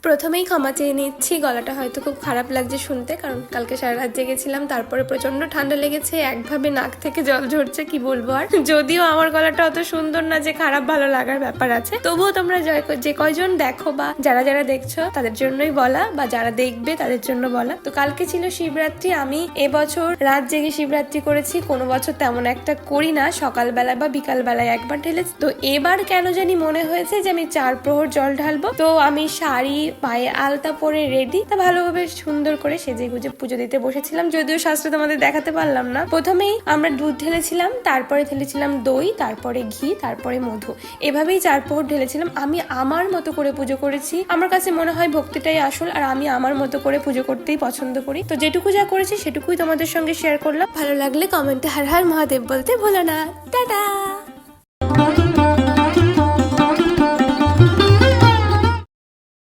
প্রথমেই ক্ষমা চেয়ে নিচ্ছি, গলাটা হয়তো খুব খারাপ লাগছে শুনতে, কারণ কালকে সারা রাত জেগেছিলাম, তারপরে প্রচন্ড ঠান্ডা লেগেছে, একভাবে নাক থেকে জল ঝরছে, কি বলবো আর। যদিও আমার গলাটা অত সুন্দর না যে খারাপ ভালো লাগার ব্যাপার আছে, তবুও তোমরা যে কয়জন দেখো বা যারা যারা দেখছো তাদের জন্যই বলা, বা যারা দেখবে তাদের জন্য বলা। তো কালকে ছিল শিবরাত্রি, আমি এবছর রাত জেগে শিবরাত্রি করেছি, কোনো বছর তেমন একটা করি না, সকালবেলা বা বিকাল বেলায় একবার ঢেলেছি। তো এবার কেন জানি মনে হয়েছে যে আমি 4 প্রহর জল ঢালবো। তো আমি শাড়ি, পায়ে আলতা পরে রেডি, তা ভালোভাবে সুন্দর করে সেজে গুজে পুজো দিতে বসেছিলাম। যদিও শাস্ত্র তোমাদের দেখাতে পারলাম না। প্রথমেই আমরা দুধ ঢেলেছিলাম, তারপরে ঢেলেছিলাম দই, তারপরে ঘি, তারপরে মধু, এভাবেই 4 প্রহর ঢেলেছিলাম। আমি আমার মতো করে পুজো করেছি, আমার কাছে মনে হয় ভক্তিটাই আসল, আর আমি আমার মতো করে পুজো করতেই পছন্দ করি। তো যেটুকু যা করেছি সেটুকুই তোমাদের সঙ্গে শেয়ার করলাম। ভালো লাগলে কমেন্টে হর হর মহাদেব বলতে ভুলো না। টাটা।